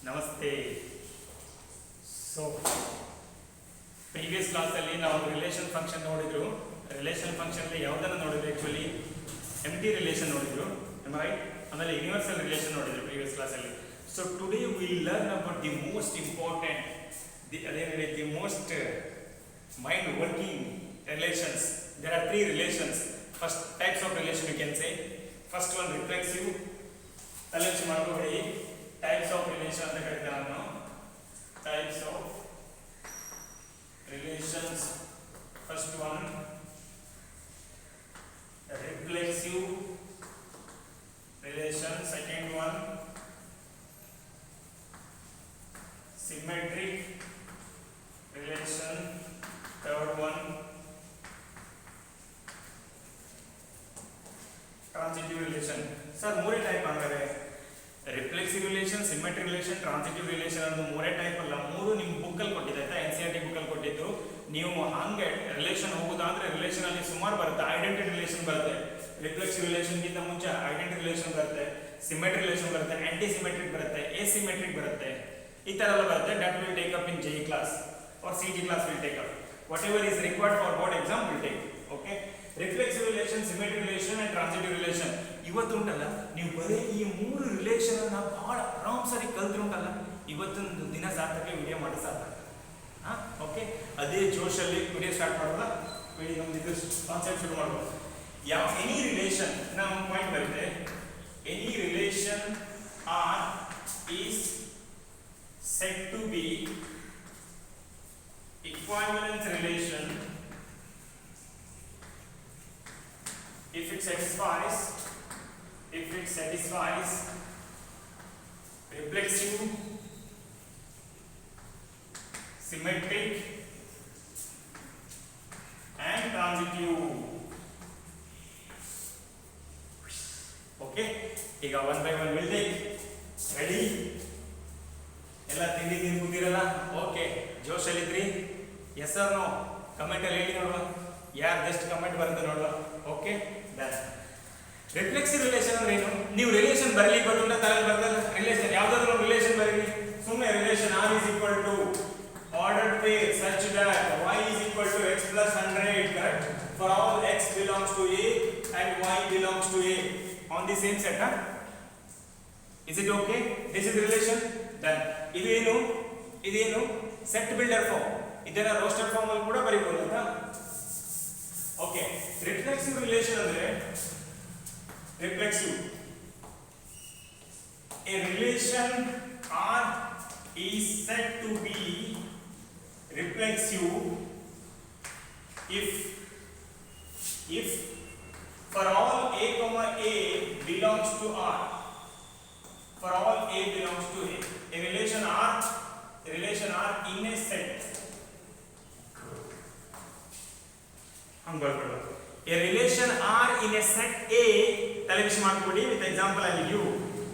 ನಮಸ್ತೆ. So previous ಕ್ಲಾಸಲ್ಲಿ ನಾವು ರಿಲೇಷನ್ ಫಂಕ್ಷನ್ ನೋಡಿದ್ರು. ರಿಲೇಷನ್ ಫಂಕ್ಷನಲ್ಲಿ ಯಾವುದನ್ನು ನೋಡಿದ್ರು? ಆ್ಯಕ್ಚುಲಿ ಎಂಟಿ ರಿಲೇಷನ್ ನೋಡಿದ್ರು, ರೈಟ್? ಆಮೇಲೆ ಯೂನಿವರ್ಸಲ್ ರಿಲೇಷನ್ ನೋಡಿದ್ರು ಪ್ರೀವಿಯಸ್ ಕ್ಲಾಸಲ್ಲಿ. So today will learn about the most important, the most mind working relations. There are three relations. First types of relation you can say. First one reflexive. ತಲೆಚ್ಚು ಮಾಡ್ಕೋಬೇಡಿ. Types of relation ಅಂತ ಕರೀತಾರೆ ನಾನು. Types of relations. First one reflexive relation. Second one symmetric relation. Third one transitive relation. Sir, ಮೂರೇ type ಅಂದರೆ reflexive relation, symmetric relation, transitive relation ಅನ್ನೋ ಮೂರೇ type ಅಲ್ಲ. ಮೂರು ನಿಮ್ಮ ಬುಕ್ಕಲ್ಲಿ ಕೊಟ್ಟಿದೆ ಆಯ್ತಾ, NCERT ಬುಕ್ಕಲ್ಲಿ ಕೊಟ್ಟಿದ್ದು. ನೀವು ಹಂಗೆ ರಿಲೇಷನ್ ಹೋಗೋದಾದ್ರೆ ರಿಲೇಷನ್ ಅಲ್ಲಿ ಸುಮಾರು ಬರುತ್ತೆ. ಐಡೆಂಟಿ ರಿಲೇಷನ್ ಬರುತ್ತೆ, ರಿಫ್ಲೆಕ್ಸಿವ್ ರಿಲೇಷನ್ಗಿಂತ ಮುಂಚೆ ಐಡೆಂಟಿ ರಿಲೇಷನ್ ಬರುತ್ತೆ, ಸಿಮೆಟ್ರಿಕ್ ರಿಲೇಷನ್ ಬರುತ್ತೆ, ಆಂಟಿ ಸಿಮೆಟ್ರಿಕ್ ಬರುತ್ತೆ, ಎಸಿಮೆಟ್ರಿಕ್ ಬರುತ್ತೆ, ಈ ಥರ ಎಲ್ಲ ಬರುತ್ತೆ. That will take up in JEE class or CET class will take up. Whatever is required for board exam will take. Okay? Reflexive relation, symmetric relation and transitive relation. ಇವತ್ತು ಉಂಟಲ್ಲ, ನೀವು ಬರೀ ಈ ಮೂರು ರಿಲೇಷನ್ ಅನ್ನ ಬಹಳ ಆರಾಮ್ಸರಿ ಕಲ್ತ್ರು ಉಂಟಲ್ಲ, ಇವತ್ತೊಂದು ದಿನ ಸಾರ್ಥಕ್ಕೆ ವಿಡಿಯೋ ಮಾಡಿ ಸಾರ್ಥಕ. ಓಕೆ, ಅದೇ ಜೋಶಲ್ಲಿ ವಿಡಿಯೋ ಸ್ಟಾರ್ಟ್ ಮಾಡೋದ, ವಿಡಿಯೋ ನಮ್ದು ಕಾನ್ಸೆಪ್ಟ್ ಶುರು ಮಾಡ್ಬೋದು. ಎನಿ ರಿಲೇಷನ್, ನಾವು ಪಾಯಿಂಟ್ ಬರುತ್ತೆ, any relation R is said to be equivalence relation if it satisfies reflexive, symmetric and transitive. Okay, ಈಗ one by one will take. Ready? ಎಲ್ಲ ತಿಂಡಿ ಕೂತಿರಲ್ಲ? ಓಕೆ, ಜೋಶಲ್ಲಿದ್ರಿ? Yes are no? ಕಮೆಂಟಲ್ಲಿ ಹೇಳಿ ನೋಡುವ, ಯಾರು ಬೆಸ್ಟ್ ಕಮೆಂಟ್ ಬರುತ್ತೆ ನೋಡುವ. Okay, done. ರಿಫ್ಲೆಕ್ಸಿವ್ ರಿಲೇಷನ್ ಅಂದ್ರೆ ಏನು? ನೀವು ರಿಲೇಷನ್ ಬರಲಿಕ್ಕೆ ಬಂದ ತಲೆ ಬರ್ತಲ್ಲ, ರಿಲೇಷನ್ ಯಾವುದಾದ್ರೂ ರಿಲೇಷನ್ ಬರೀರಿ ಸುಮ್ಮನೆ. Relation R is equal to ordered pair such that y is equal to x plus 100, correct? For all x belongs to A and y belongs to A on the same set, huh? Is it okay? This is relation. Done. ಇದೇನು set builder form. ಇದನ್ನ roster form ಅಲ್ಲಿ ಕೂಡ ಬರೀಬಹುದು ಅಂತ. Okay, reflexive relation ಅಂದ್ರೆ reflexive A relation R is said to be reflexive if for all A, A belongs to R. For all A belongs to A. A relation R in a set. A relation R in a set A, television ಮಾಡ್ಕೊಳ್ಳಿ with example I will give.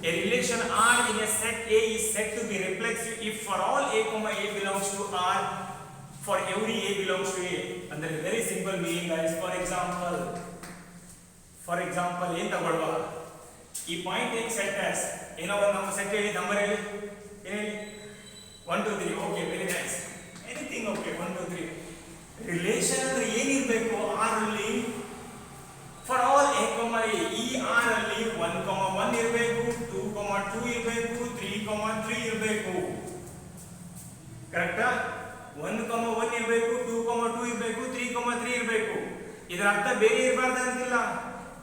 A relation R in a set A is said to be reflexive if for all A, A belongs to R, for every A belongs to A. ಅಂದ್ರೆ very simple meaning guys. For example ಏನು ತಗೊಳ್ಳುವ, ಈ point ಏಕ್ set as ಏನೋ ಒಂದು ನಮ್ಮ set ಹೇಳಿ, number ಹೇಳಿ, ಹೇಳಿ 1 2 3. Okay, very nice. Anything okay, 1 2 3. Relation ಅಂದ್ರೆ ಏನಿರಬೇಕು ಆರ್ ಅಲ್ಲಿ? ಫಾರ್ ಆಲ್ ಎ ಕಾಮ ಎ, ಈ ಆರ್ ಅಲ್ಲಿ 1 1 ಇರಬೇಕು, 2 2 ಇರಬೇಕು, 3 3 ಇರಬೇಕು. ಕರೆಕ್ಟಾ? 1 1 ಇರಬೇಕು, 2 2 ಇರಬೇಕು, 3 3 ಇರಬೇಕು. ಇದರ ಅರ್ಥ ಬೇರೆ ಇರಬಾರ್ದು ಅಂತಿಲ್ಲ,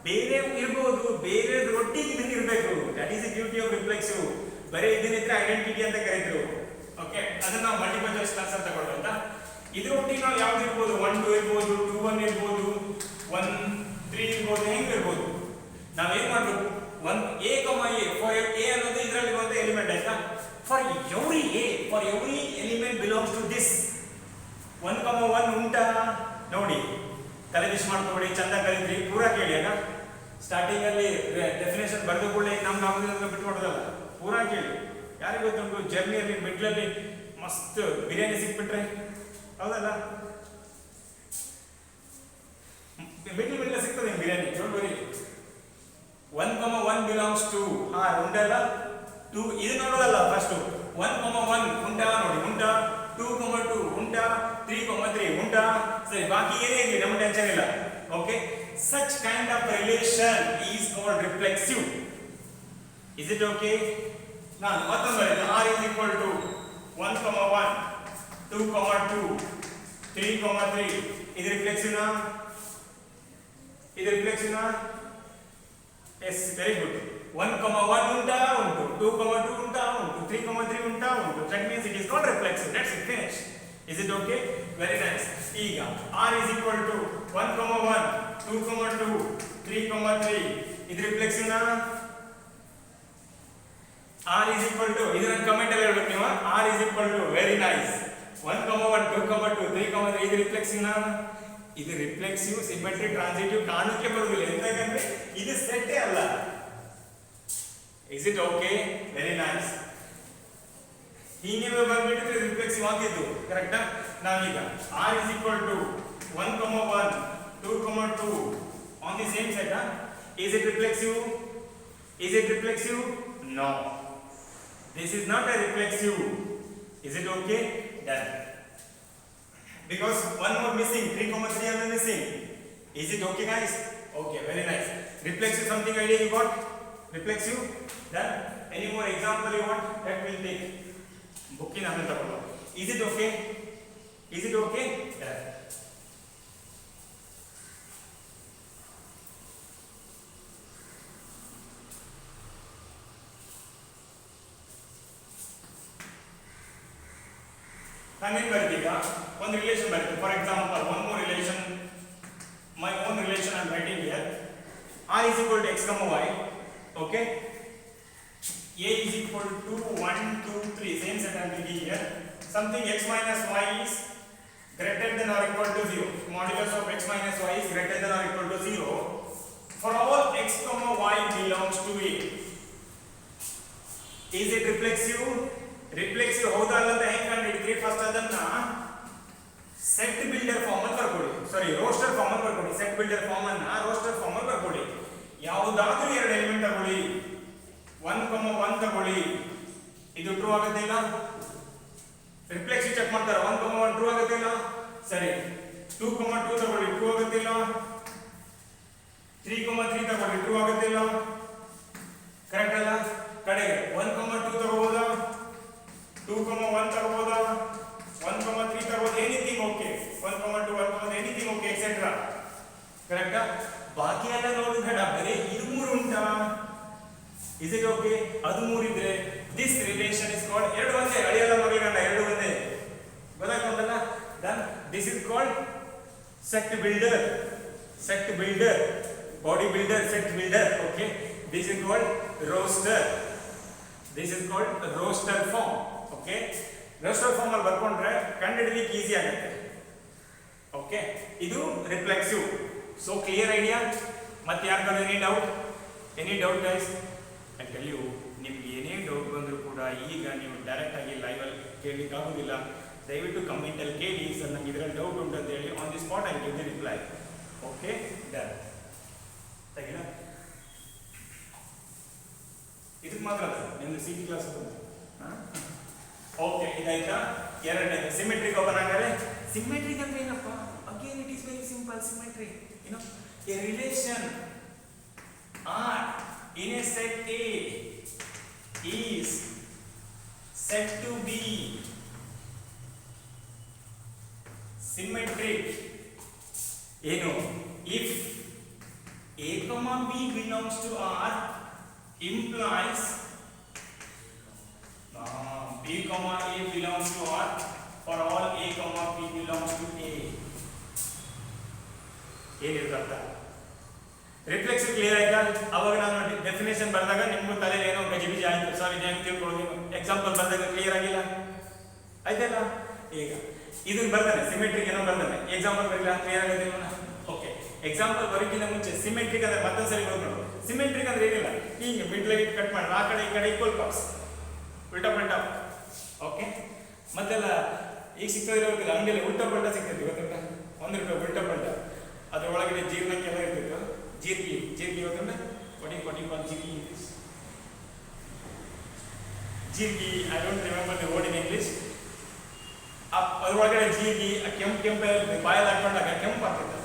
ಬೇರೆ ಇರಬಹುದು, ಬೇರೆ ಒಟ್ಟಿಗೆ ಇದನ್ನ ಇರಬೇಕು. That is the beauty of reflexive. ಬರೀ ಇದನ್ನಿದ್ರೆ ಐಡೆಂಟಿಟಿ ಅಂತ ಕರೀತಾರೆ. ಓಕೆ, ಅದನ್ನ ನಾವು ಮಲ್ಟಿಪಲ್ ಚಾಯ್ಸ್ ಕ್ಲಾಸ್ ಅಂತ ತಗೊಳ್ಳೋದು. ಇದ್ರ ಒಟ್ಟಿಗೆ ನಾವು ಯಾವ್ದು ಇರ್ಬೋದು? 1 2 ಇರ್ಬೋದು, 2 1 ಇರ್ಬೋದು, 1 3 ಇರ್ಬೋದು, ಹೆಂಗ್ ಇರ್ಬೋದು. ನಾವೇನ್ ಮಾಡ್ಬೇಕು? 1 A, A ಫಾರ್ A ಅನ್ನೋದು ಇದರಲ್ಲಿ ಒಂದು ಎಲಿಮೆಂಟ್ ಆಯ್ತಾ? For every A, for every element belongs to this 1 1 ಉಂಟಾ ನೋಡಿ. ತಲೆ ಬಿಸಿ ಮಾಡ್ಕೊಬೇಡಿ, ಚಂದ ಕಲಿತ್ರಿ, ಪೂರಾ ಕೇಳಿ. ಆಗ ಸ್ಟಾರ್ಟಿಂಗ್ ಅಲ್ಲಿ ಡೆಫಿನೇಷನ್ ಬರೆದು ಕೂಡ ನಮ್ಗೆ ಆಗೋದಿಲ್ಲ, ಬಿಟ್ಕೊಡೋದಲ್ಲ, ಪೂರಾ ಕೇಳಿ. ಯಾರಿಗೆ ಗೊತ್ತುಂಟು, ಜರ್ನಿಯಲ್ಲಿ ಮಿಡ್ಲಲ್ಲಿ ಮಸ್ತ್ ಬಿರಿಯಾನಿ ಸಿಕ್ಬಿಟ್ರೆ, ಹೌದಲ್ಲ? ಮಿಡ್ಲ್ ಸಿಗ್ತದೆ biryani, don't worry. 1 1 belongs to R ಉಂಟಲ್ಲ, 2 ಇದು ನೋಡೋದಲ್ಲ ಫಸ್ಟ್ 1,1 ಉಂಟಾ ನೋಡಿ ಉಂಟಾ 2,2 ಉಂಟಾ 3,3 ಉಂಟಾ ಸರಿ ಬಾಕಿ ಏನೇ ಇರಲಿ ನಮ್ಮ ಟೆನ್ಷನ್ ಇಲ್ಲ okay such kind of relation is called reflexive is it okay ನಾನು ಮತ್ತೊಂದು ಬರೆದೆ r is equal to 1,1 2,2 3,3 ಇದು ರಿಫ್ಲೆಕ್ಸಿವ್ ನಾ yes very good 1,1 ಉಂಟಾ ಉಂಟು 2,2 ಉಂಟಾ ಉಂಟು 3,3 ಉಂಟಾ ಉಂಟು that means it is not reflexive that's it finish is it okay very nice ಈಗ r is equal to 1,1 2,2 3,3 ಇದು ರಿಫ್ಲೆಕ್ಸಿವ್ ನಾ r is equal to ಇದನ್ನ ಕಮೆಂಟ್ ಅಲ್ಲಿ ಹೇಳ್ಬೇಕು ನೀವು r is equal to very nice 1,1 2,2 3,3 ಇದು ರಿಫ್ಲೆಕ್ಸಿವ್ ನಾ ಇದು ರಿಫ್ಲೆಕ್ಸಿವ್ ಸಿಮೆಟ್ರಿ ಟ್ರಾನ್ಸಿಟಿವ್ ಕಾಣಕ್ಕೆ ಬರುವುದಿಲ್ಲ ಎಂತಕಂದ್ರೆ ಇದು ಸೆಟ್ ಅಲ್ಲ is it okay very nice ಹೀಗೆ ಬಂದ್ಬಿಟ್ಟು ರಿಫ್ಲೆಕ್ಸಿವ್ ಆಗಿದ್ದು ಕರೆಕ್ಟಾ ನಾವೀಗ r is equal to 1,1 2,2 on the same set is it reflexive no this is not a reflexive is it okay done because one more missing 3,3 are missing is it okay guys okay very nice reflexive something idea you got reflexive done any more example you want that will take book in another problem is it okay done ನಾನೇನು ಬರ್ತೀಗ ಒಂದು relation ಬರುತ್ತೆ for example one more relation my own relation I am writing here r is equal to x comma y okay a is equal to 1 2 3 same set I am taking here something x minus y is greater than or equal to 0 modulus of x minus y is greater than or equal to 0 for all x comma y belongs to a is it reflexive ಹೌದಾ ಅಲ್ಲ ಅಂತ ಹೆಂಗೆ ಕಂಡುಹಿಡಿದ್ರಿ first ಅದನ್ನ set builder form ಅಲ್ಲಿ ಬರ್ಕೊಳ್ಳಿ roster form ಅಲ್ಲಿ ಬರ್ಕೊಳ್ಳಿ set builder form ಅನ್ನ ರೋಸ್ಟರ್ ಫಾರ್ಮ್ ಅಲ್ಲಿ ಬರ್ಕೊಳ್ಳಿ ಯಾವುದಾದ್ರೂ ಎರಡು ಎಲಿಮೆಂಟ್ ತಗೊಳ್ಳಿ 1,1 ತಗೊಳ್ಳಿ ಇದು ಟ್ರೂ ಆಗುತ್ತೆ ಇಲ್ಲ ರಿಫ್ಲೆಕ್ಸಿವ್ ಚೆಕ್ ಮಾಡ್ತಾರೆ 1,1 ಟ್ರೂ ಆಗುತ್ತೆ ಇಲ್ಲ ಸರಿ 2,2 ತಗೊಳ್ಳಿ ಟ್ರೂ ಆಗುತ್ತೆ ಇಲ್ಲ 3,3 ತಗೊಳ್ಳಿ ಟ್ರೂ ಆಗುತ್ತೆ ಇಲ್ಲ ಕರೆಕ್ಟ್ ಅಲ್ಲ ಕಡೆಗೆ 1,2 ತಗೋಬೋದಾ 2,1 ತಗೋಬೋದಾ 1,3 ತಗೋಬೋದು anything okay 1,2 1,1 anything okay etcetera ಕರೆಕ್ಟಾ ಬಾಕಿ ಎಲ್ಲ ನೋಡು ಬೇಡ ಬರೀ ಇದು ಮೂರು ಉಂಟಾ ಇಸ್ ಇಟ್ ಓಕೆ ಅದು ಮೂರು ಇದ್ರೆ ದಿಸ್ ರಿಲೇಷನ್ ಇಸ್ ಕಾಲ್ಡ್ ಎರಡು ಒಂದೇ ಅಳಿಯಲ್ಲ ಮಗಳಿಗಂಡ ಎರಡು ಒಂದೇ ಗೊತ್ತಾಗ್ತದಲ್ಲ then this is called set builder body builder set builder okay this is called roster form okay roster form ಅಲ್ಲಿ ಬರ್ಕೊಂಡ್ರೆ ಕಂಡುಹಿಡಿಯಲಿಕ್ಕೆ ಈಸಿ ಆಗುತ್ತೆ ಓಕೆ ಇದು ರಿಫ್ಲೆಕ್ಸಿವ್ ಸೊ ಕ್ಲಿಯರ್ ಐಡಿಯಾ ಮತ್ತೆ ಯಾರಿಗಾದ್ರೂ any doubt guys I tell you ನಿಮ್ಗೆ ಏನೇ doubt ಬಂದರೂ ಕೂಡ ಈಗ ನೀವು ಡೈರೆಕ್ಟ್ ಆಗಿ ಲೈವ್ ಅಲ್ಲಿ ಕೇಳಲಿಕ್ಕೆ ಆಗೋದಿಲ್ಲ ದಯವಿಟ್ಟು ಕಮೆಂಟ್ ಅಲ್ಲಿ ಕೇಳಿ ಸರ್ ನಂಗೆ ಇದರಲ್ಲಿ ಡೌಟ್ ಉಂಟು ಅಂತ ಹೇಳಿ on the spot I give the reply okay done ತೆಗಿಲ ಇದಕ್ಕೆ ಮಾತ್ರ ನಿಮ್ದು ಸಿ ಟಿ ಕ್ಲಾಸ್ ಓಕೆ ಇದಾಯ್ತಾ ಎರಡನೇ ಸಿಮೆಟ್ರಿಕ್ ಓಪನ್ ಆಗರೆ ಸಿಮೆಟ್ರಿಕ್ ಅಂದ್ರೆ ಏನಪ್ಪ again it is very simple symmetry you know a relation R in a set A is said to be symmetric ಏನು if A comma B belongs to R implies B comma A belongs to R for all A comma B belongs to A ಏನಿರುತ್ತೆ reflexive clear ಆಯ್ತಾ ಅವಾಗ ನಾನು definition ಬರೆದಾಗ ನಿಮ್ಗೂ ತಲೆಯಲ್ಲಿ ಏನೋ ಗಜಿಬಿಜಿ ಆಯ್ತು ಸರ್ ಇದು ಹೆಂಗೆ ತಿಳ್ಕೊಳ್ಳೋದು ಎಕ್ಸಾಂಪಲ್ ಬರೆದಾಗ ಕ್ಲಿಯರ್ ಆಗಿಲ್ಲ ಆಯ್ತಲ್ಲ ಈಗ ಇದನ್ನ ಬರ್ತಾನೆ ಸಿಮೆಟ್ರಿಕ್ ಏನೋ ಬರ್ತಾನೆ ಎಕ್ಸಾಂಪಲ್ ಬರಲಿಲ್ಲ ಕ್ಲಿಯರ್ ಆಗುತ್ತೆ ಓಕೆ ಎಕ್ಸಾಂಪಲ್ ಬರೋಕ್ಕಿಂತ ಮುಂಚೆ ಸಿಮೆಟ್ರಿಕ್ ಅಂದ್ರೆ ಮತ್ತೊಂದ್ಸರಿ ನೋಡ್ಕೊಂಡು ಸಿಮೆಟ್ರಿಕ್ ಅಂದ್ರೆ ಏನಿಲ್ಲ ಹಿಂಗೆ ಮಿಡ್ಲಾಗಿ ಕಟ್ ಮಾಡಿ ಆ ಕಡೆ ಈ ಕಡೆ ಈಕ್ವಲ್ ಪಾರ್ಟ್ಸ್ ಉಲ್ಟಾ ಪಲ್ಟಾ ಓಕೆ ಮತ್ತೆಲ್ಲ ಈಗ ಸಿಗ್ತದಿರೋದಿಲ್ಲ ಅಂಗಡಿಯಲ್ಲಿ ಉಲ್ಟಾ ಪಲ್ಟಾ ಸಿಗ್ತೈತಿ ಗೊತ್ತಿಲ್ಲ ₹1 ಉಲ್ಟಾ ಪಲ್ಟಾ ಅದ್ರ ಒಳಗಡೆ ಜೀರ್ಣಕ್ಕೆಲ್ಲ ಇರ್ತಿತ್ತು ಜೀರಿಗೆ ಗೊತ್ತಂದ್ರೆ what do you call ಜೀರಿಗೆ ಜೀರಿಗೆ, I don't remember the word in English. ಅದ್ರೊಳಗಡೆ ಜೀರಿಗೆ ಕೆಂಪು ಬಾಯಲ್ಲಿ ಹಾಕೊಂಡಾಗ ಕೆಂಪು ಆಗ್ತಿತ್ತು.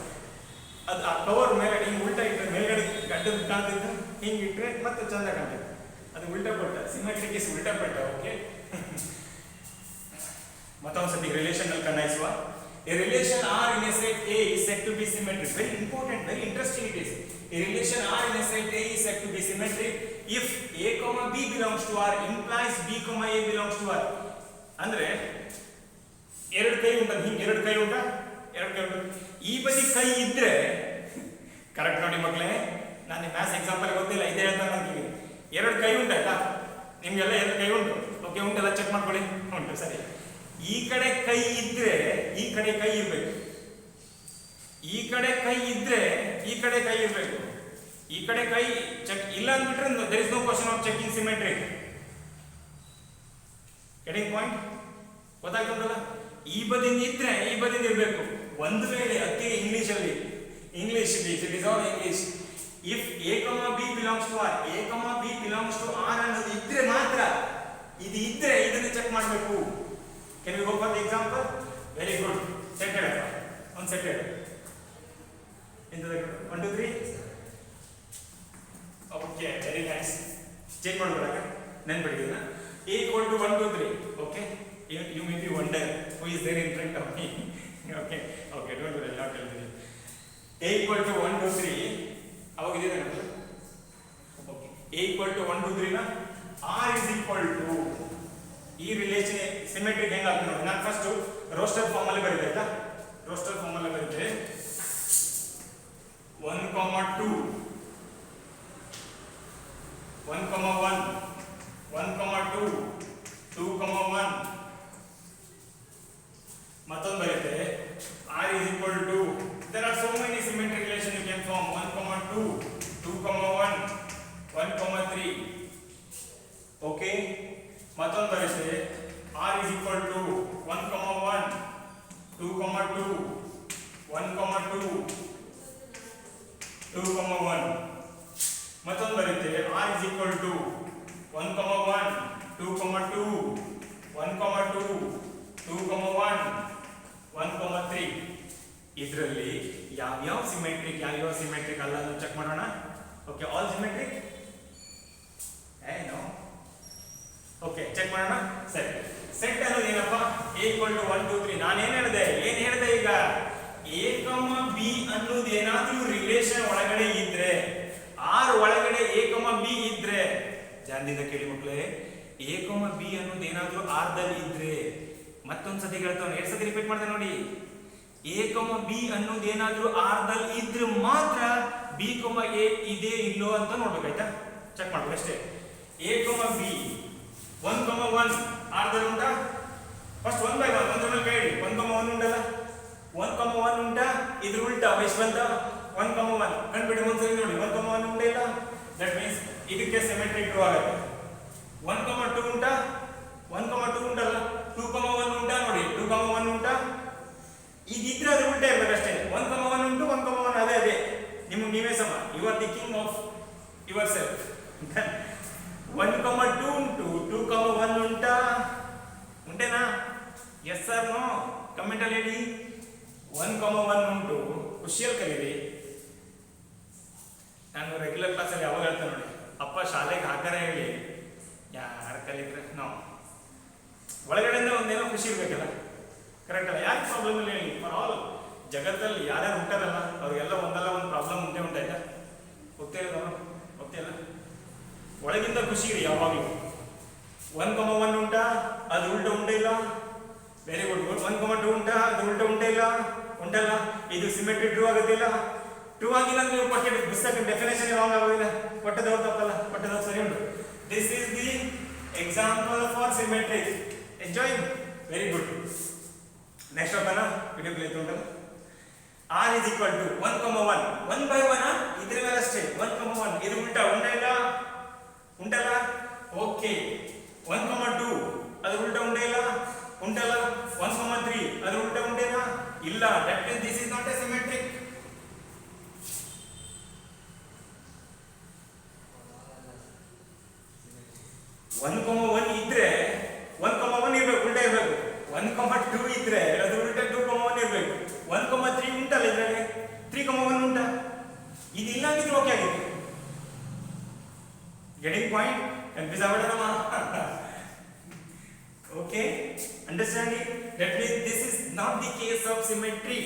ಅದು ಆ ಕವರ್ ಮೇಲೆ ಹಿಂಗೆ ಉಲ್ಟಾ ಇಟ್ಟರೆ ಮೇಲ್ಗಡೆ ಗಡ್ಡದ ಕಾಣ್ತಿತ್ತು, ಹಿಂಗೆ ಇಟ್ಟರೆ ಮತ್ತೆ ಚಂದ ಕಾಣ್ತಿತ್ತು. ಅದು ಉಲ್ಟಾ ಪಟ್ಟ, ಸಿಮೆಟ್ರಿಕ್ ಇಸ್ ಉಲ್ಟಾ ಪಟ್ಟ. ಓಕೆ, ಮತ್ತೊಂದ್ಸತಿ ರಿಲೇಷನ್ ಅಲ್ಲಿ ಕಣ್ಣಾಯಿಸುವ. A relation R in a set A is said to be symmetric. Very important, very interesting it is. A relation R in a set A is said to be symmetric if A, B belongs to R implies B, A belongs to R. ಅಂದ್ರೆ ಎರಡು ಕೈ ಉಂಟು, ಹಿಂಗೆ ಎರಡು ಕೈ ಉಂಟು. ಈ ಬದಿ ಕೈ ಇದ್ರೆ ಕರೆಕ್ಟ್ ನೋಡಿ ಮಕ್ಕಳೇ, ನಾನು ಮ್ಯಾಥ್ಸ್ ಎಕ್ಸಾಂಪಲ್ ಗೊತ್ತಿಲ್ಲ, ಇದೇ ಹೇಳ್ತಾ ನನಗೆ ಎರಡು ಕೈ ಉಂಟಾಯ್ತಾ, ನಿಮ್ಗೆಲ್ಲ ಎರಡು ಕೈ ಉಂಟು. ಓಕೆ, ಉಂಟೆಲ್ಲ ಚೆಕ್ ಮಾಡ್ಕೊಳ್ಳಿ. ಉಂಟು, ಸರಿ. ಈ ಕಡೆ ಕೈ ಇದ್ರೆ ಈ ಕಡೆ ಕೈ ಇರ್ಬೇಕು, ಈ ಕಡೆ ಕೈ ಇದ್ರೆ ಈ ಕಡೆ ಕೈ ಇರ್ಬೇಕು. ಈ ಕಡೆ ಕೈ ಚೆಕ್ ಇಲ್ಲ ಅಂದ್ಬಿಟ್ರೆ there is no question of checking symmetric. Getting point? ಗೊತ್ತಾಗ್ತದಲ್ಲ? ಈ ಬದಿಯಿಂದ ಇದ್ರೆ ಈ ಬದಿಯಿಂದ ಇರಬೇಕು. ಒಂದು ವೇಳೆ ಅದಕ್ಕೆ English it is all English. If A, B belongs to R, A, B belongs to R ಅನ್ನೋದು ಇದ್ರೆ ಮಾತ್ರ, ಇದು ಇದ್ರೆ ಇದನ್ನ ಚೆಕ್ ಮಾಡಬೇಕು. Can we go for the example? Very good. Set ಹೇಳಪ್ಪ, ಒಂದು ಸೆಟ್ ಹೇಳು. ಎಂತದ 1 2 3. Okay, very nice. ಚೇಂಜ್ ಮಾಡ್ಬಿಡಕ ನೆನ್ಪಿಡಿದೀನ. A equal to 1 2 3. Okay, you may be wonder who is there in front of me. Okay, don't worry, not tell me. A equal to 1 2 3 ಅವಾಗ ಇದೆ ನಮಗೆ. Okay, A equal to 1 2 3 ನ R is equal to, ಈ relation symmetric ಹೆಂಗ ಆಗ್ತದೆ ನೋಡಿ. ನಾನು first roster form ಅಲ್ಲಿ ಬರೀತೆ ಆಯ್ತಾ. ರೋಸ್ಟರ್ ಫಾರ್ಮ್ ಅಲ್ಲಿ ಬರೀತೆ 1 2 1 1 1 2 2 1. ಮತ್ತೊಂದು ಬರೀತೆ R is equal to, there are so many symmetric relation you can form. 1 2 2 1 1 3. okay, ಮತ್ತೊಂದು ಬರುತ್ತೆ R is equal to 1 1 2 2 1 2 2 1. ಮತ್ತೊಂದು ಬರುತ್ತೆ R is equal to 1 1 2 2 1 2 2 1 1 3. ಇದರಲ್ಲಿ ಯಾವ್ಯಾವ ಸಿಮೆಟ್ರಿಕ್ ಯಾವ್ಯಾವ ಸಿಮೆಟ್ರಿಕ್ ಅಲ್ಲ ಅಂತ ಚೆಕ್ ಮಾಡೋಣ. Okay, all symmetric? No. Okay, check ಮಾಡೋಣ. ಸರಿ, ಸೆಟ್ ಅನ್ನೋದು ಏನಪ್ಪ? A equal to 1 2 3. ನಾನು ಏನ್ ಹೇಳಿದೆ ಈಗ A, B ಅನ್ನೋದು ಏನಾದ್ರೂ ರಿಲೇಷನ್ ಒಳಗಡೆ ಇದ್ರೆ, R ಒಳಗಡೆ A, B ಇದ್ರೆ, ಜಾನ್ದಿಂದ ಕೇಳಿ ಮಕ್ಕಳೇ, A, B ಅನ್ನೋದು ಏನಾದ್ರೂ R ದಲ್ಲಿ ಇದ್ರೆ, ಮತ್ತೊಂದ್ಸತಿ ಹೇಳ್ತಾನೆ, ಎರಡು ಸತಿ ರಿಪೀಟ್ ಮಾಡ್ದೆ ನೋಡಿ. A, B ಅನ್ನೋದು ಏನಾದ್ರೂ R ದಲ್ಲಿ ಇದ್ರೆ ಮಾತ್ರ B, A ಇದೆ ಇಲ್ಲೋ ಅಂತ ನೋಡ್ಬೇಕಾಯ್ತಾ. ಚೆಕ್ ಮಾಡ್ಬೇಕು ಅಷ್ಟೇ. A, B 1 1 R ದಲ್ಲಿ ಉಂಟಾ? ಫಸ್ಟ್ 1 by 1 ಒಂದ್ರ ಮೇಲೆ ಕೈ ಇಡಿ. 1 1 ಉಂಟಲ್ಲ, 1 1 ಉಂಟಾ? ಇದ್ರ ಉಲ್ಟಾ ಎಷ್ಟು ಬಂತ? 1 1 ಕಂಡುಬಿಡಿ ಒಂದ್ಸರಿ ನೋಡಿ. 1 1 ಉಂಟಾ ಇಲ್ಲ? ದಟ್ ಮೀನ್ಸ್ ಇದಕ್ಕೆ ಸಿಮೆಟ್ರಿಕ್ ಟ್ರೂ ಆಗುತ್ತೆ. 1 2 ಉಂಟಾ? 1 2 ಉಂಟಲ್ಲ? 2 1 ಉಂಟಾ ನೋಡಿ? 2 1 ಉಂಟಾ? ಇದಿದ್ರೆ ಅದು ಉಲ್ಟಾ ಇರ್ಬೇಕಷ್ಟೇ. 1 1 ಉಂಟು, 1 1 ಅದೇ ನಿಮಗೆ ನೀವೇ ಸಮ. You are the king of yourself. 1 2 ಉಂಟು, 2 1 ಉಂಟಾ? ಉಂಟೇನಾ? Yes sir no? ಕಮೆಂಟ್ ಅಲ್ಲಿ ಹೇಳಿ. 1 1 ಉಂಟು, ಖುಷಿಯಲ್ಲಿ ಕಲೀರಿ. ನಾನು ರೆಗ್ಯುಲರ್ ಕ್ಲಾಸಲ್ಲಿ ಯಾವಾಗ ಹೇಳ್ತೇನೆ ನೋಡಿ, ಅಪ್ಪ ಶಾಲೆಗೆ ಹಾಕಾರ ಹೇಳಿ, ಯಾರು ಕಲಿತ್ರೆ ನಾವು ಒಳಗಡೆಯಿಂದ ಒಂದೇನೋ ಖುಷಿ ಇರ್ಬೇಕಲ್ಲ, ಕರೆಕ್ಟ್ ಅಲ್ಲ? ಯಾಕೆ ಪ್ರಾಬ್ಲಮ್ ಇಲ್ಲ ಹೇಳಿ? ಫಾರ್ ಆಲ್ ಜಗತ್ತಲ್ಲಿ ಯಾರ್ಯಾರು ಹುಟ್ಟಾರಲ್ಲ ಅವ್ರಿಗೆಲ್ಲ ಒಂದಲ್ಲ ಒಂದು ಪ್ರಾಬ್ಲಮ್ ಉಂಟಾಯ್ತಾ? ಗೊತ್ತಿಲ್ಲ ಒಳಗಿಂದ ಖುಷಿ ಇರಿ ಯಾವಾಗಲೂ. 1 1 ಉಂಟಾ? ಅದು ಉಲ್ಟ ಉಂಟೆ ಇಲ್ಲ? Very good. 1 2 ಉಂಟಾ? ಅದು ಉಲ್ಟ ಉಂಟೆ ಇಲ್ಲ? ಉಂಟಲ್ಲ? ಇದು ಸಿಮೆಟ್ರಿ ಟ್ರೂ ಆಗುತ್ತಿಲ್ಲ? ಟ್ರೂ ಆಗಿಲ್ಲ ಅಂದ್ರೆ ನೀವು ಪಟ್ಟೆ ಪುಸ್ತಕ ಡೆಫಿನೇಷನ್ ರಾಂಗ್ ಆಗೋದಿಲ್ಲ. ಪಟ್ಟದವ್ರು ತಪ್ಪಲ್ಲ, ಪಟ್ಟದವ್ರು ಸರಿ ಉಂಟು. This is the example for symmetric. Enjoy. Very good. Next ಹೋಗೋಣ. ವಿಡಿಯೋ ಪ್ಲೇ ಉಂಟಲ್ಲ. R is equal to 1 1 1 by 1 ಇದ್ರ ಮೇಲೆ ಅಷ್ಟೇ. 1 1 ಇದು ಉಂಟಾ ಇಲ್ಲ? ಉಂಟಲ್ಲ? ಓಕೆ. 1 2 ಅದು ಉಲ್ಟಾ ಉಂಟಲ್ಲ? 1 3 ಅದು ಉಲ್ಟಾ ಉಂಟೇನಾ? ಇಲ್ಲ. That means this is not A symmetric. One 1 ಇದ್ರೆ 1,2 ಇದ್ರೆ ಅದು ಉಲ್ಟಾ 2,1 ಇರಬೇಕು. 1,3 ಉಂಟಲ್ಲ ಇದರಲ್ಲಿ, 3,1 ಉಂಟಾ? ಇದು ಇಲ್ಲ ಆಗಿದ್ರೆ ಓಕೆ ಆಗಿತ್ತು. Getting point? ಕನ್ಫ್ಯೂಸ್ ಆಗಬೇಡಮ್ಮ. Okay, understanding? That means this is not the case of symmetric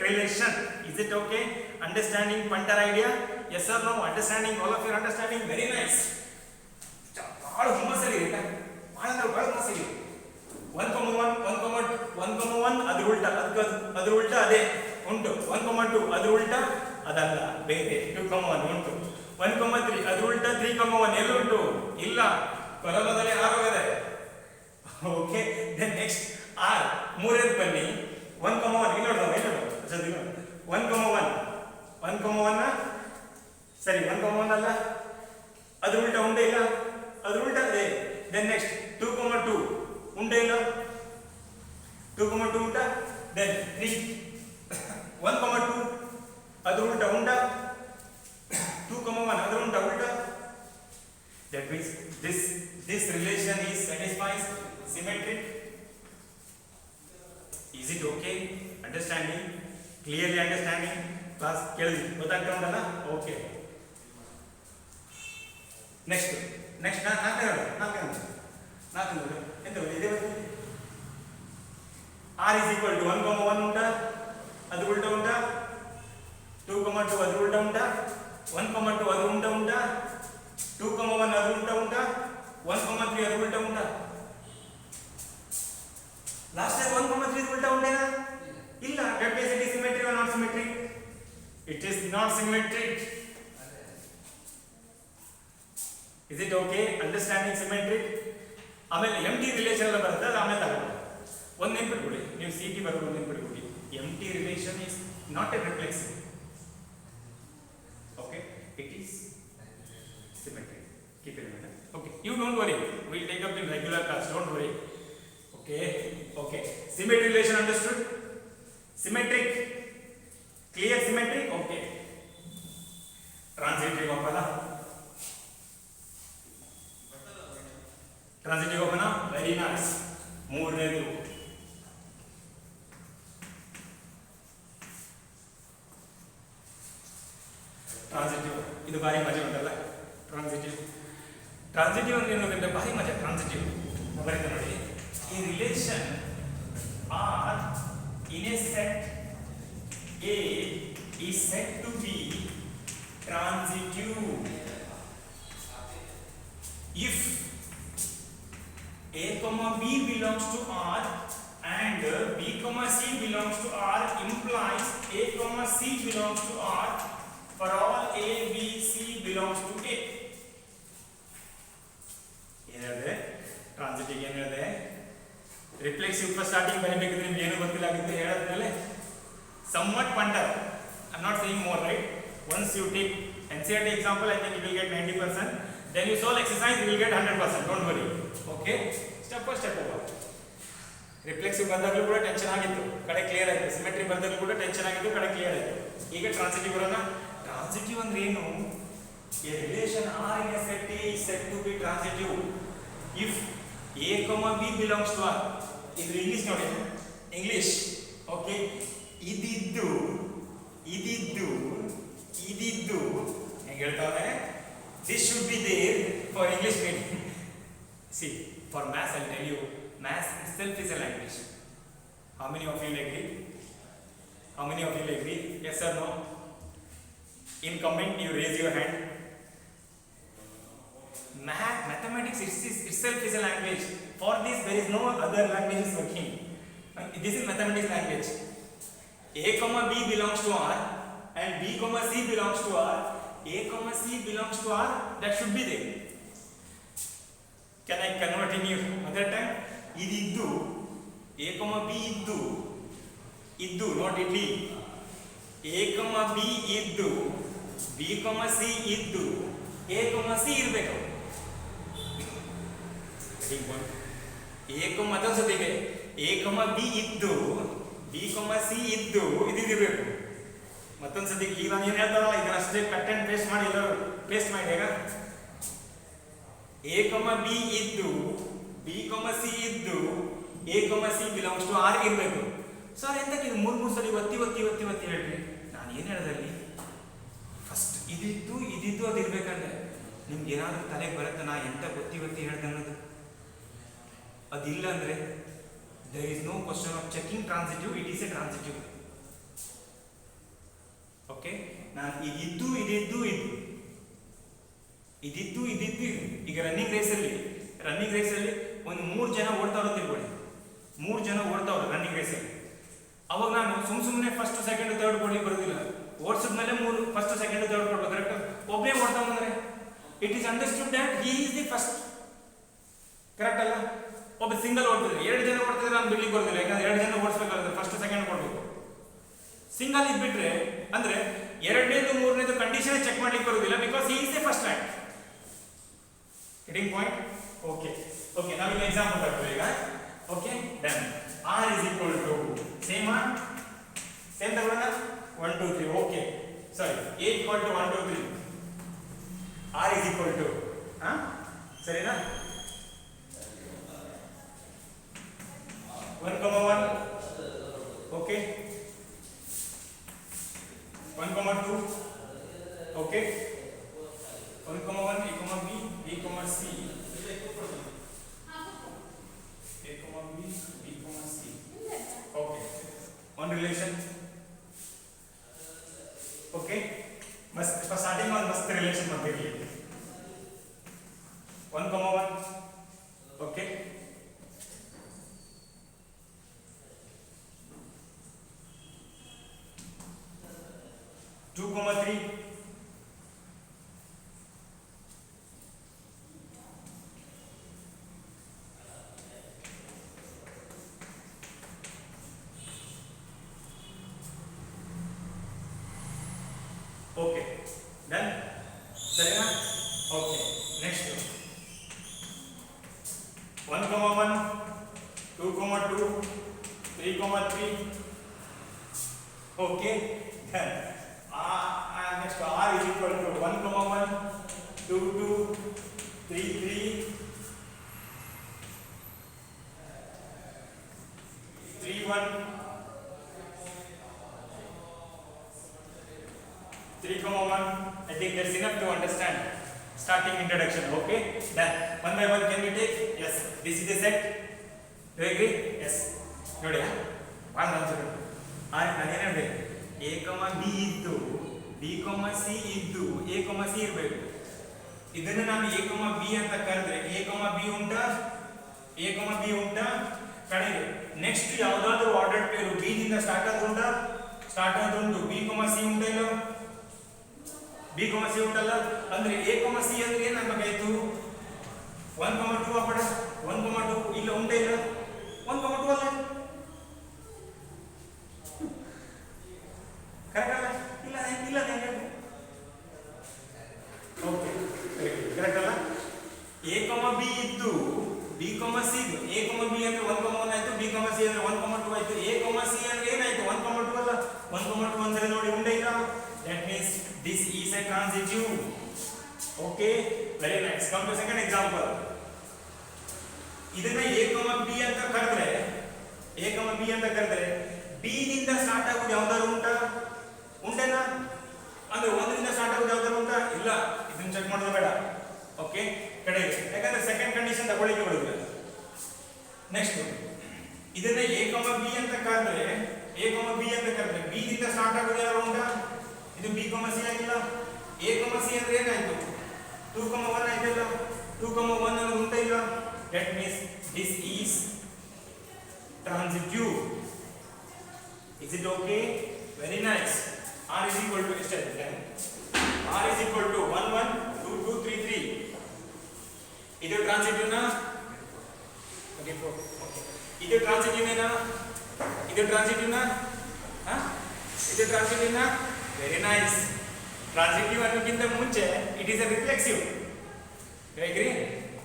relation. Is it okay? Understanding pointer idea? Yes or no? Understanding, all of you are understanding? Very nice. ಭಾಳ ಹುಮ್ಮಸ್ಸಾಗಿದೆ, ಭಾಳ ಹುಮ್ಮಸ್ಸಾಗಿದೆ. 1,1 ಅದ್ರ ಉಲ್ಟಾ ಅದೇ ಉಂಟು. 1,2 ಅದ್ರ ಉಲ್ಟಾ ಅದಲ್ಲ, ಬೇರೆ. 2,1 ಉಂಟು. 1,3 ಅದ್ರ ಉಲ್ಟಾ 3,1 ಎಲ್ಲ ಉಂಟು? ಇಲ್ಲ, ಕೊಲಮದಲ್ಲಿ ಆಗೋಗಿದೆ. ಓಕೆ, ದೆನ್ ನೆಕ್ಸ್ಟ್ ಆರ್ ಮೂರನೇದು ಬನ್ನಿ. 1,1 ಇಲ್ಲಿ ನೋಡೋಣ, 1,1 ಸರಿ, 1,1 ಅಲ್ಲ, ಅದ್ರ ಉಲ್ಟಾ ಉಂಟೆ ಇಲ್ಲ? ಅದ್ರ ಉಲ್ಟಾ ಅದೇ. ದೆನ್ ನೆಕ್ಸ್ಟ್ 2,2 ಉಂಟೆ ಇಲ್ಲ? 2,2 ಉಂಟಾ? ದೆನ್ 3 1,2 ಅದ್ರ ಉಲ್ಟಾ ಉಂಟಾ? 2,1 ಅದ್ರ ಉಲ್ಟಾ? That means this relation is satisfies symmetric. Is it okay? Understanding? Clearly understanding? Class ಕೇಳಿ ಗೊತ್ತಾಗ್ತಾ ಉಂಟಲ್ಲ? Okay. Next ನಾಲ್ಕು ಎಂತ ಇದೆ? R is equal to 1,1 ಉಂಟಾ? ಅದ್ರ ಉಲ್ಟಾ ಉಂಟಾ? 2,2 ಅದ್ರ ಉಲ್ಟಾ ಉಂಟಾ? 1,2 ಅದ್ರ ಉಂಟಾ? 2,1 ಅದ್ರ ಉಂಟಾ? 1,3 ಅದ್ರ ಉಂಟಾ? ಲಾಸ್ಟ್ ಟೈಮ್ 1,3 ಉಲ್ಟಾ ಉಂಟೇನಾ? ಇಲ್ಲ. That means it is symmetric or not symmetric? It is not symmetric. Is it okay? Understanding symmetric? ಆಮೇಲೆ empty relation ಎಲ್ಲ ಬರುತ್ತೆ, ಅದು ಆಮೇಲೆ ತಗೊಳ್ಳಿ. ಒಂದು ನೆನ್ಪಿಟ್ಕೊಳ್ಳಿ, ನೀವು CT ಬರೋದು ಒಂದು ನೆನ್ಪಿಟ್ಕೊಳ್ಳಿ. Empty relation is not a reflexive. Okay? It is symmetric. Keep it in mind. Okay, you don't worry, we'll take up in regular class, don't worry. Okay, symmetric relation understood? Symmetric, clear? Symmetric? Okay. Transitive opana, very nice. ಮೂರನೇದು transitive. ಇದು ಭಾರಿ ಮಜಾ ಉಂಟಲ್ಲ transitive ಅಂದ್ರೆ ಏನಂದ್ರೆ ಭಾರಿ ಮಜಾ. Transitive ಬರುತ್ತೆ ನೋಡಿ. ಈ relation R in a set A is said to be transitive if a comma b belongs to R and b comma c belongs to R implies a comma c belongs to R for all a b c belongs to a. ಏನಿದೆ transitive? ಏನಿದೆ reflexive? First starting ಬರಬೇಕಿದ್ರೆ ನಿಮ್ಗೆ ಏನು ಗೊತ್ತಿಲ್ಲ ಆಗುತ್ತೆ ಹೇಳಿದ್ಮೇಲೆ somewhat ponder. I'm not saying more, right? Once you take NCERT example, I think you will get 90%. Then you solve exercise, you will get 100%. Don't worry. Okay? Step by step over. Reflexive ಬಂದಾಗಲೂ ಕೂಡ tension ಆಗಿತ್ತು, ಕಡೆ clear ಆಯಿತು. Symmetry ಬಂದಾಗಲೂ ಕೂಡ tension ಆಗಿತ್ತು, ಕಡೆ clear ಆಯಿತು. ಈಗ ಟ್ರಾನ್ಸಿಟಿವ್ ಬರೋಣ. ಟ್ರಾನ್ಸಿಟಿವ್ ಅಂದ್ರೆ ಏನು? A relation R in a set A is said to be transitive if A, B belongs to R. ಇದು ಇಂಗ್ಲಿಷ್ ನೋಡಿ, ಇಂಗ್ಲಿಷ್. ಓಕೆ, ಇದಿದ್ದು ಹೆಂಗೆ ಹೇಳ್ತಾವೆ? This should be there for English medium. See, for maths I'll tell you, maths itself is a language. How many of you will agree? Yes or no? In comment you raise your hand. Mathematics itself is a language. For this there is no other language working. This is mathematics language. A, B belongs to R and B, C belongs to R. A, C belongs to R, that should be there. Can I convert in your mother tongue? Ididdu, A, B iddu, not idli. A, B iddu, B, C iddu, A, C irbeku. A, ಮತ್ತೊಂದು ಸತಿಗೆ A, B ಇದ್ದು B, C ಇದ್ದು ಇದಿರಬೇಕು. ಮತ್ತೊಂದು ಸತಿ ಈಗ ನಾನು ಏನು ಹೇಳ್ತಾರಲ್ಲ ಇದನ್ನ ಅಷ್ಟೇ ಕಟ್ ಅಂಡ್ ಪೇಸ್ಟ್ ಮಾಡಿ ಎಲ್ಲರೂ ಪೇಸ್ಟ್ ಮಾಡಿ. ಈಗ A, B ಇದ್ದು B, C ಇದ್ದು B, ಎ ಕಮ ಸಿ ಬಿಲಾಂಗ್ಸ್ ಟು ಆರ್ ಇರಬೇಕು. ಸರ್ ಎಂತಕ್ಕೆ ಇದು ಮೂರು ಸಲ ಒತ್ತಿ ಹೇಳ್ರಿ. ನಾನು ಏನು ಹೇಳೋದಲ್ಲಿ ಫಸ್ಟ್ ಇದಿದ್ದು ಅದು ಇರ್ಬೇಕಂದ್ರೆ ನಿಮ್ಗೆ ಏನಾದರೂ ತಲೆಗೆ ಬರುತ್ತೆ ನಾ ಎಂತ ಒತ್ತಿ ಹೇಳ್ದೆ ಅನ್ನೋದು. ಅದಿಲ್ಲ ಅಂದರೆ there is no question of checking transitive, it is a transitive. Okay, ನಾನು ಇದಿದ್ದು ಈಗ ರನ್ನಿಂಗ್ ರೇಸಲ್ಲಿ ಒಂದು 3 ಜನ ಓಡ್ತಾವ್ರು ಅಂತ ತಿಳ್ಕೊಳ್ಳಿ. 3 ಜನ ಓಡ್ತಾವ್ರು ರನ್ನಿಂಗ್ ರೇಸಲ್ಲಿ. ಅವಾಗ ನಾನು ಸುಮ್ಮನೆ ಫಸ್ಟ್ ಸೆಕೆಂಡ್ ಥರ್ಡ್ ಕೊಡ್ಲಿಕ್ಕೆ ಬರೋದಿಲ್ಲ. ಓಡಿಸಿದ್ಮೇಲೆ 3 ಫಸ್ಟ್ ಸೆಕೆಂಡ್ ಥರ್ಡ್ ಕೊಡ್ಬೇಕು. ಕರೆಕ್ಟ್? ಒಬ್ಬನೇ ಓಡ್ತಾವಂದ್ರೆ it is understood that he is the first. Correct ಅಲ್ಲ? ಒಬ್ಬ ಸಿಂಗಲ್ ಓಡ್ತಿದ್ರೆ 2 ಜನ ಓಡ್ತಿದ್ರೆ ನಾನು ಬಿಡ್ಲಿಕ್ಕೆ ಬರೋದಿಲ್ಲ. ಯಾಕಂದ್ರೆ 2 ಜನ ಓಡಿಸ್ಬೇಕಾದ್ರೆ ಫಸ್ಟ್ ಸೆಕೆಂಡ್ ಕೊಡ್ಬೇಕು. ಸಿಂಗಲ್ ಇದ್ಬಿಟ್ರೆ ಅಂದ್ರೆ 2ನೇದು 3ನೇದು ಕಂಡೀಷನ್ ಚೆಕ್ ಮಾಡ್ಲಿಕ್ಕೆ ಬರೋದಿಲ್ಲ. Because he is the first rank. Getting point? Okay, ನಾವೀಗ ಎಕ್ಸಾಂಪಲ್ ತಗೊಳ್ಳಿ ಈಗ. Okay, done. R is equal to same ತಗೊಳ್ಳೋಣ. 1 2 3. Okay, sorry, A equal to 1 2 3. R is equal to ಸರಿನಾ 1, 1. Okay, 1, 2. Okay, 1, 1, a, b, b, c. a, b, b, c. Okay, one relation. Okay, ಮಸ್ತ್ starting ಒಂದು ಮಸ್ತ್ relation ಮಾಡ್ತೀವಿ. 1, 1. Okay, 2, 3. Okay, done. ಸರಿನಾ? Okay, next 1, 1, 2, 2, 3, 3. Okay, done. Next R is equal to 1, 1, 2, 2, 3, 3, 3, 1, 3, 1. I think that's enough to understand starting introduction. Okay, done. One by one can we take? Yes. This is the set. Do you agree? Yes. ನೋಡಿ one answer. ಅದೇನಂದ್ರೆ a, b ಇದ್ದು b, c ಇದ್ದು a, c ಇರಬೇಕು. ಇದನ್ನು ನಾನು a, b ಅಂತ ಕರೆದ್ರೆ a, b ಉಂಟಾ ಕಡೆಗೆ ನೆಕ್ಸ್ಟ್ ಯಾವುದಾದ್ರೂ ಆರ್ಡರ್ ಪೇರು b ನಿಂದ ಸ್ಟಾರ್ಟ್ ಆದ್ರುಂಟು b, c ಉಂಟಾ ಇಲ್ಲ? b, c ಉಂಟಲ್ಲ ಅಂದ್ರೆ a, c ಅಂದ್ರೆ ಏನಾಗಬೇಕಾಯ್ತು? 1, 2 ಆಪಡ 1, 2 ಇಲ್ಲ ಉಂಟಾ ಇಲ್ಲ? 1, 2 ಅಲ್ಲ ಕರೆಕ್ಟ್ ಅಲ್ಲ? ಇಲ್ಲ ಓಕೆ, ಕರೆಕ್ಟ್ ಅಲ್ಲ? a, b ಇದ್ದು b, c ಇದು a, b ಅಂದ್ರೆ 1, 1 ಆಯ್ತು, b, c ಅಂದ್ರೆ 1, 2 ಆಯ್ತು. a, c ಅಂದ್ರೆ ಏನಾಯ್ತು? 1, 2 ಅಲ್ಲ? 1, 2 ಅಂದ್ರೆ ನೋಡಿ ಉಂಟಾ ಇಲ್ಲ? That means this is a transitive. Okay, very nice. Come to second example. ಇದನ್ನ a, b ಅಂತ ಕರೆದ್ರೆ b ನಿಂದ ಸ್ಟಾರ್ಟ್ ಆಗೋದು ಯಾವ್ದಾದ್ರು ಉಂಟೇನಾ? ಅಂದ್ರೆ 1 ರಿಂದ ಸ್ಟಾರ್ಟ್ ಆಗೋದು ಯಾವ್ದಾದ್ರು ಉಂಟಾ? ಇಲ್ಲ. ಇದನ್ನ ಚೆಕ್ ಮಾಡೋದು ಬೇಡ. ಓಕೆ, ಕಡೆಗೆ ಯಾಕಂದ್ರೆ ಸೆಕೆಂಡ್ ಕಂಡೀಷನ್ ತಗೊಳ್ಳಿಕ್ಕೆ ಬರೋದಿಲ್ಲ. ನೆಕ್ಸ್ಟ್ ಇದನ್ನ a, b ಅಂತ ಕರೆದ್ರೆ b ದಿಂದ ಸ್ಟಾರ್ಟ್ ಆಗೋದು ಯಾರು ಉಂಟಾ? ಇದು b, c ಆಗಿಲ್ಲ? a, c ಅಂದ್ರೆ ಏನಾಯ್ತು? 2, 1 ಆಯ್ತಲ್ಲ? 2, 1 ಅನ್ನೋದು ಉಂಟಾ ಇಲ್ಲ? That means this is transitive. Is it okay? Very nice. R is equal to R is equal to 1, 1, 2, 2, 3, 3. ಇದು ಟ್ರಾನ್ಸಿಟಿವ್ ನಾ? Okay, ಇದು ಟ್ರಾನ್ಸಿಟಿವ್ ನಾ? ಇದು ಟ್ರಾನ್ಸಿಟಿವ್ ನಾ? Very nice. ಟ್ರಾನ್ಸಿಟಿವ್ ಅನ್ನೋಕ್ಕಿಂತ ಮುಂಚೆ it is a reflexive. Do you agree?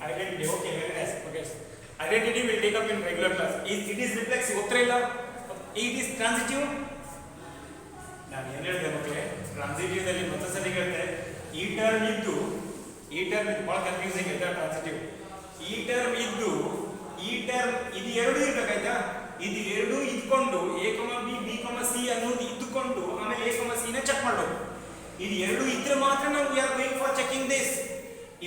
Identity. Okay, very nice. Okay. Identity will take up in regular class. It is reflexive. ಉತ್ತರ ಇಲ್ಲ. It is transitive. ನಾನು ಏನು ಹೇಳಿದೆ ಮಕ್ಕಳೇ, ಟ್ರಾನ್ಸಿಟಿವ್ ದಲ್ಲಿ ಮತ್ತೆ ಸರಿ ಹೇಳ್ತೆ. ಈ ಟರ್ಮ್ ಇದ್ದು ಬಹಳ ಕನ್ಫ್ಯೂಸಿಂಗ್ ಇದೆ ಟ್ರಾನ್ಸಿಟಿವ್. ಈ ಟರ್ಮ್ ಇದು ಎರಡು ಇರಬೇಕು. ಇದು ಎರಡು ಇದ್ರೆ ಮಾತ್ರ ನಾವು we are going for checking this.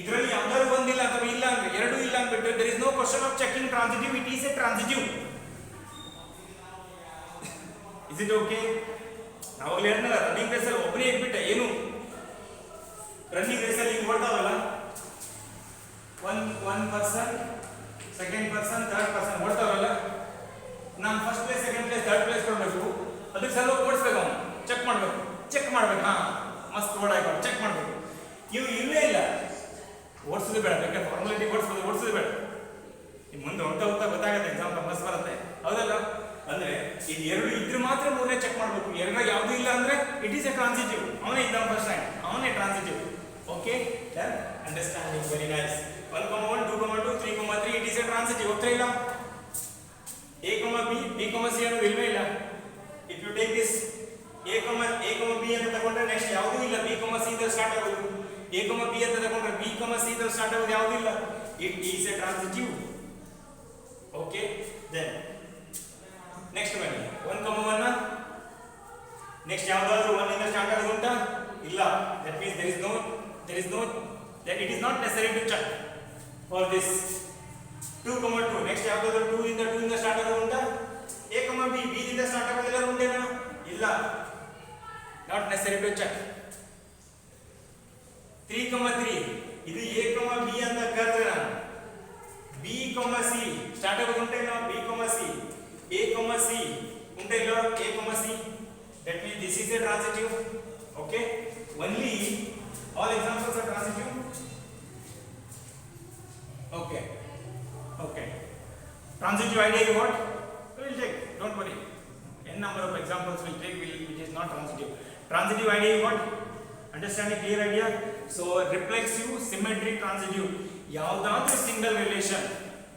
ಇದರಲ್ಲಿ ಯಾವ್ದಾದ್ರು ಒಂದಿಲ್ಲ ಅಥವಾ ಇಲ್ಲ ಅಂದ್ರೆ ಎರಡು ಇಲ್ಲ ಅಂದ್ಬಿಟ್ಟು there is no question of checking transitive, it is a transitive. Is it okay? ನಾವು ಹೇಳಿದ್ನಲ್ಲ ರನ್ನಿಂಗ್ ರೇಸಲ್ಲಿ ಒಬ್ಬನೇ ಇಟ್ಬಿಟ್ಟೆ, ಏನು ರನ್ನಿಂಗ್ ರೇಸಲ್ಲಿ ಹಿಂಗೆ ಓಡ್ತಾವಲ್ಲ, one person, second person, third person ಓಡ್ತಾವಲ್ಲ, ನಾನು first place, second place, third place ಕೊಡಬೇಕು. ಅದಕ್ಕೆ ಸಲ ಓಡಿಸ್ಬೇಕು, ಅವನು ಚೆಕ್ ಮಾಡಬೇಕು, ಹಾ ಮಸ್ತ್ ಓಡಾಯ್ತು, ಚೆಕ್ ಮಾಡಬೇಕು. ಇವು ಇಲ್ಲೇ ಇಲ್ಲ, ಓಡಿಸೋದು ಬೇಡ, ಬೇಕಾದ್ರೆ ಫಾರ್ಮಾಲಿಟಿ ಓಡಿಸೋದು ಬೇಡ. ಇನ್ನು ಮುಂದೆ ಹೋಗ್ತಾ ಗೊತ್ತಾಗುತ್ತೆ, ಎಕ್ಸಾಮ್ ಬಸ್ ಬರುತ್ತೆ, ಹೌದಲ್ಲ? ಅಂದ್ರೆ ಇದು ಎರಡು ಇದ್ರೆ ಮಾತ್ರ ಮೂರನೇ ಚೆಕ್ ಮಾಡಬೇಕು. ಎರಡು ಯಾವುದು ಇಲ್ಲ ಅಂದ್ರೆ ಇಟ್ ಈಸ್ ಎ ಟ್ರಾನ್ಸಿಟಿವ್. ಅವನೇ ಇದ್ದ ಫಸ್ಟ್ ಟೈಮ್, ಅವನೇ transitive. Okay, then understanding, very nice. 1,1, 2,2, 3,3 it is a transitive. ಹೋಗ್ತಾ ಇಲ್ಲ? A, B, B, C ಅನ್ನೋದು ಇಲ್ವೇ ಇಲ್ಲ. If you take this A, B ಅಂತ ತಗೊಂಡ್ರೆ ನೆಕ್ಸ್ಟ್ ಯಾವುದೂ ಇಲ್ಲ, B, C ಇಂದ ಸ್ಟಾರ್ಟ್ ಆಗೋದು. A, B ಅಂತ ತಗೊಂಡ್ರೆ B, C ಇಂದ ಸ್ಟಾರ್ಟ್ ಆಗೋದು ಯಾವುದೂ ಇಲ್ಲ. It is a transitive. Okay, then next ಬನ್ನಿ 1,1 ನೆಕ್ಸ್ಟ್ ಯಾವ್ದಾದ್ರು 1 ಇಂದ ಸ್ಟಾರ್ಟ್ ಆಗೋದು ಉಂಟಾ? ಇಲ್ಲ. That means there is no that it is not necessary to check for this. 2,2 next ಯಾವ್ದಾದ್ರು 2 ಇಂದ ಸ್ಟಾರ್ಟ್ ಆಗೋದು ಉಂಟಾ? A, B ಇಂದ ಸ್ಟಾರ್ಟ್ ಆಗೋದೆಲ್ಲ ಉಂಟೇನಾ? ಇಲ್ಲ, ನಾಟ್ ನೆಸೆಸರಿ ಟು ಚೆಕ್. 3,3 ಇದು A, B ಅಂತ ಕರೆದ್ರೆ ನಾನು B, C ಸ್ಟಾರ್ಟ್ ಆಗೋದು ಉಂಟೇನಾ? B, C, A, C ಉಂಟಾ ಇಲ್ಲ? A, C, that means this is a transitive. Okay, only all examples are transitive. Okay, transitive idea is what we will take, don't worry, n number of examples we'll take which is not transitive. Transitive idea is what? Understanding, clear idea? So reflexive, symmetric, transitive, ಯಾವುದಾದ್ರೂ single relation,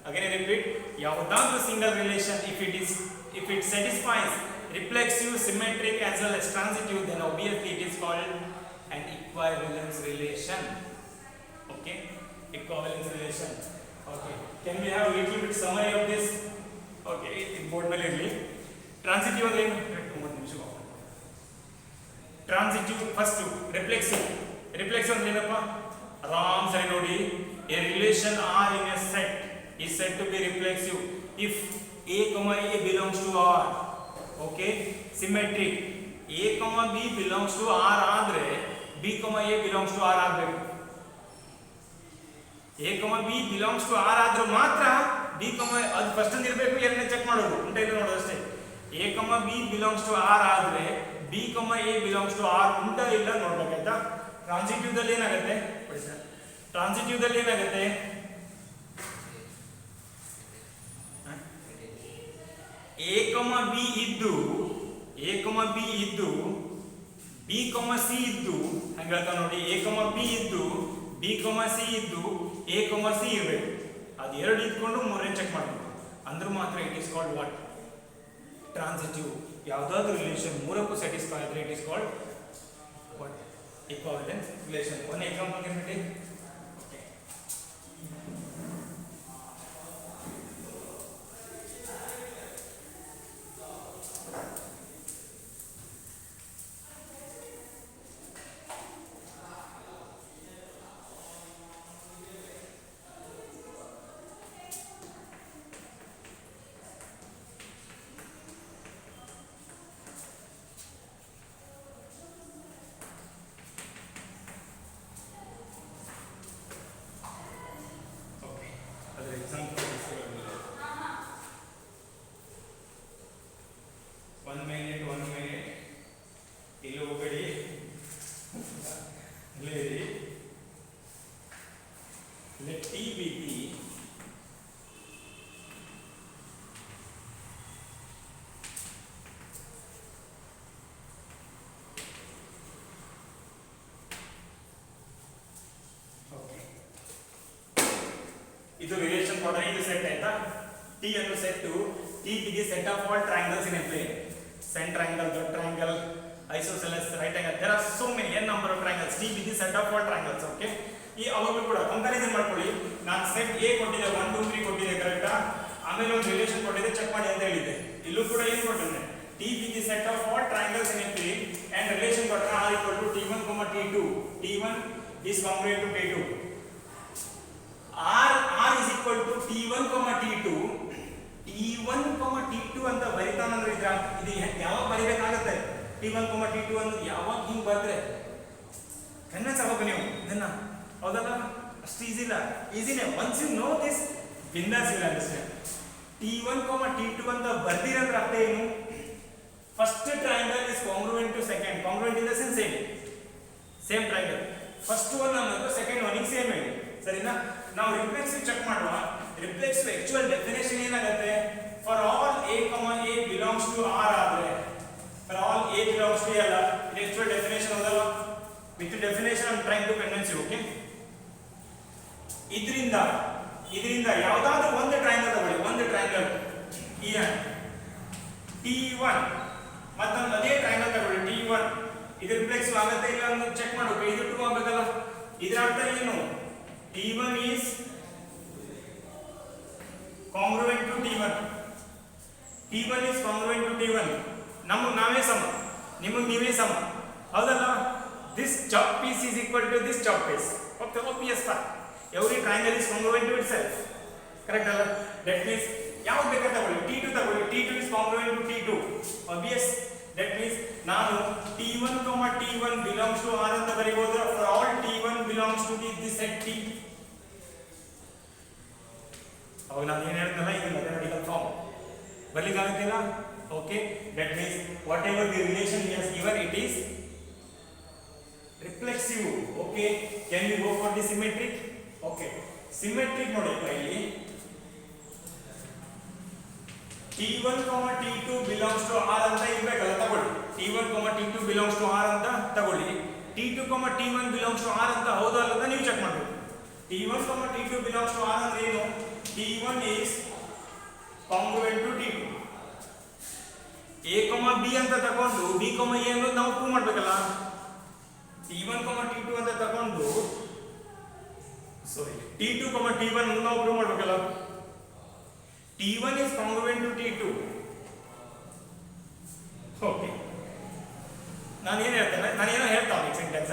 again I repeat, ಯಾವುದಾದ್ರೂ single relation, if it satisfies reflexive, symmetric as well as transitive, then obviously it is called an equivalence relation. Okay, equivalence relation. Okay, can we have a little bit summary of this? Okay, in board ಮೇಲೆ ಇರಲಿ. Transitive ಅಂದ್ರೆ ಏನು? 2 ನಿಮಿಷ. Transitive first, reflexive ಅಂದ್ರೆ ಏನಪ್ಪ? ಆರಾಮ್ ಸರಿ ನೋಡಿ, a relation R in a set is said to be reflexive if A, belongs to R. Okay, symmetric, A, B belongs to R ಆದ್ರೆ B, A belongs to R ಆಗಬೇಕು. A, B belongs to R ಆದ್ರೂ ಮಾತ್ರ B, ಅದು first ಅಂತ ಇರಬೇಕು, ಎರಡನೇ check ಮಾಡೋದು ಉಂಟಾ ಇಲ್ಲ ನೋಡೋದು ಅಷ್ಟೇ. A, B belongs to R ಆದ್ರೆ B, A belongs to R ಉಂಟಾ ಇಲ್ಲ ನೋಡ್ಬೇಕಾಯ್ತಾ? ಟ್ರಾನ್ಸಿಟಿವ್ ದಲ್ಲಿ ಏನಾಗುತ್ತೆ? ಟ್ರಾನ್ಸಿಟಿವ್ ದಲ್ಲಿ ಏನಾಗುತ್ತೆ? A, B ಇದ್ದು B, C ಇದ್ದು ಹಂಗ ಹೇಳ್ತಾವ ನೋಡಿ. A, B ಇದ್ದು B, C ಇದ್ದು A, C ಇರಬೇಕು. ಅದು ಎರಡು ಇದ್ಕೊಂಡು ಮೂರನೇ ಚೆಕ್ ಮಾಡಬೇಕು ಅಂದ್ರೆ ಮಾತ್ರ it is called what? Transitive. ಯಾವುದಾದ್ರೂ ರಿಲೇಷನ್ ಮೂರಕ್ಕೂ ಸ್ಯಾಟಿಸ್ಫೈ ಆದರೆ it is called what? Equivalence relation. One example can we take? Let T be P. ಇದು ರಿಲೇಷನ್ ಕೊಡ್ರೆ ಇದು ಸೆಟ್ ಆಯ್ತಾ? T ಅನ್ನು set T is the set of all triangles in a plane. Center angle, dot triangle, isosceles, right angle. There are so many n number of triangles. T is the set of all triangles. Okay. ಈ ಅವಾಗ ಕೂಡ comparison ಮಾಡ್ಕೊಳ್ಳಿ. ನಾನು set A ಕೊಟ್ಟಿದ್ದೆ 1 2 3 ಕೊಟ್ಟಿದ್ದೆ ಕರೆಕ್ಟಾ? ಆಮೇಲೆ ಒಂದು ರಿಲೇಷನ್ ಕೊಟ್ಟಿದ್ದೆ ಚೆಕ್ ಮಾಡಿ ಅಂತ ಹೇಳಿದ್ದೆ. ಇಲ್ಲೂ ಕೂಡ ಏನು ಕೊಟ್ಟಿದ್ದೆ? T is the set of all triangles in a plane and relation ಕೊಟ್ಟರೆ R equal to T1, T2, T1 is congruent to T2. R is equal to T1, T2. T1, T2 ಅಂತ ಬರಿತಾನಂದ್ರೆ ಇದು ಯಾವಾಗ ಬರಿಬೇಕಾಗುತ್ತೆ? T1, T2 ಅನ್ನೋದು ಯಾವಾಗ ಹಿಂಗೆ ಬರೆದ್ರೆ convince ಆಗಬೇಕು ನೀವು ಇದನ್ನ, ಹೌದಲ್ಲ? ಅಷ್ಟು ಈಸಿ ಇಲ್ಲ, ಈಸಿನೇ. ಒನ್ಸ್ ಯು ನೋ ದಿಸ್ ಬಿಂದಾಸ್ ಇಲ್ಲ ಅಂಡರ್ಸ್ಟ್ಯಾಂಡ್. T1, T2 ಅಂತ ಬರ್ದಿರಂದ್ರೆ ಅರ್ಥ ಏನು? First triangle is congruent to second. Congruent in the sense same triangle. First one ಅನ್ನೋದು ಸೆಕೆಂಡ್ ಒನ್ಗೆ ಸೇಮ್ ಹೇಳಿ, ಸರಿನಾ? ನಾವು ರಿಫ್ಲೆಕ್ಸಿವ್ ಚೆಕ್ ಮಾಡುವ. ರಿಫ್ಲೆಕ್ಸಿವ್ ಆಕ್ಚುಯಲ್ ಡೆಫಿನೇಷನ್ ಏನಾಗುತ್ತೆ? For all a, a belongs to r ಆದ್ರೆ, for all a belongs to ಅಲ್ಲ, ಇದು ಆಕ್ಚುಯಲ್ ಡೆಫಿನೇಷನ್ ಹೌದಲ್ಲ? With definition I am trying to convince you. Okay, ಇದರಿಂದ ಯಾವುದಾದ್ರೂ ಒಂದು ಟ್ರಯಾಂಗಲ್ ತಗೊಳ್ಳಿ. ಒಂದು ಟ್ರಯಾಂಗಲ್ T1 ಮತ್ತೊಂದು ಅದೇ ಟ್ರಯಾಂಗಲ್ ತಗೊಳ್ಳಿ T1. ಇದು ರಿಫ್ಲೆಕ್ಸಿವ್ ಆಗುತ್ತೆ ಇಲ್ಲ ಅಂತ ಚೆಕ್ ಮಾಡಬೇಕು. ಇದು 2 ಆಗಬೇಕಲ್ಲ. ಇದರ ಅರ್ಥ ಏನು? T1 is congruent to T1. T1 is congruent to T1. ನಾವೇ ಸಮ, ನಿಮಗೆ ನೀವೇ ಸಮ, ಹೌದಲ್ಲ? This chalk piece is equal to this chalk piece. Okay, obvious fact. Every triangle is congruent to itself. Correct ಅಲ್ಲ? That means ಯಾವುದು ಬೇಕಾದ್ರೆ ತಗೊಳ್ಳಿ, T2 ತಗೊಳ್ಳಿ. T2 is congruent to T2. Obvious. That means ನಾನು T1, T1 belongs to R ಅಂತ ಬರೀಬಹುದು. For all T1 belongs to this set T. ಅವಾಗ ನಾನು ಏನು ಹೇಳ್ತೇನಲ್ಲ, ಇದು ಮ್ಯಾಥಮೆಟಿಕಲ್ ಫಾರ್ಮ್ ಬರಲಿಕ್ಕಾಗುತ್ತಿಲ್ಲ. Okay, that means whatever the relation he has given, it is reflexive. Okay, can you go for the symmetric? Okay, symmetric ನೋಡಿಪ್ಪ, ಇಲ್ಲಿ T1, T2 belongs to R ಅಂತ ಇರಬೇಕಲ್ಲ, ತಗೊಳ್ಳಿ. T1, T2 belongs to R ಅಂತ ತಗೊಳ್ಳಿ. T2, T1 belongs to R ಅಂತ ಹೌದಾ ಅಲ್ಲ ಅಂತ ನೀವು ಚೆಕ್ ಮಾಡಬೇಕು. T1, T2 belongs to R ಅಂದ್ರೆ ಏನು? T1 is congruent to T2. A, B ಅಂತ ತಗೊಂಡು B, A ಅನ್ನೋದು ನಾವು ಪ್ರೂವ್ ಮಾಡಬೇಕಲ್ಲ. T1, T2 ಅಂತ ತಗೊಂಡು T2, T1 ನಾವು ಪ್ರೂವ್ ಮಾಡಬೇಕಲ್ಲ. T1 is congruent to T2. Okay, ನಾನೇನು ಹೇಳ್ತಾನೆ ಸೆಂಟೆನ್ಸ್.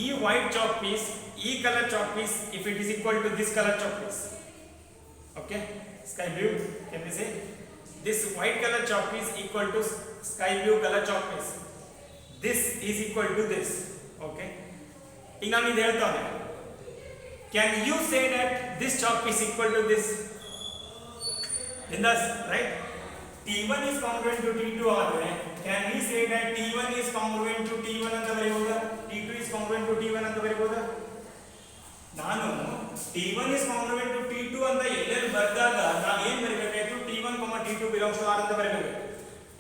ಈ ವೈಟ್ ಚಾಕ್ ಪೀಸ್, ಈ colour chalk piece, if it is equal to this colour chalk piece, okay, sky blue, can we say this white color chalk piece equal to sky blue color chalk piece, this is equal to this. Okay, ಈಗ ನಾನು ಇದು ಹೇಳ್ತಾನೆ, can you say that this chalk piece equal to this? Bindas, right? T1 is congruent to T2 ಆದರೆ can we say that T1 is congruent to T1 ಅಂತ ಬರೆಯಬಹುದಾ? T2 is congruent to T1 ಅಂತ ಬರೆಯಬಹುದಾ? ನಾನು T1 is congruent to T2 ಅಂತ ಎಲ್ಲೆಲ್ಲಿ ಬರೆದಾಗ ನಾನು ಏನು ಬರೀಬೇಕಾಯ್ತು? T1, T2 belongs to R ಅಂತ ಬರೀಬೇಕು.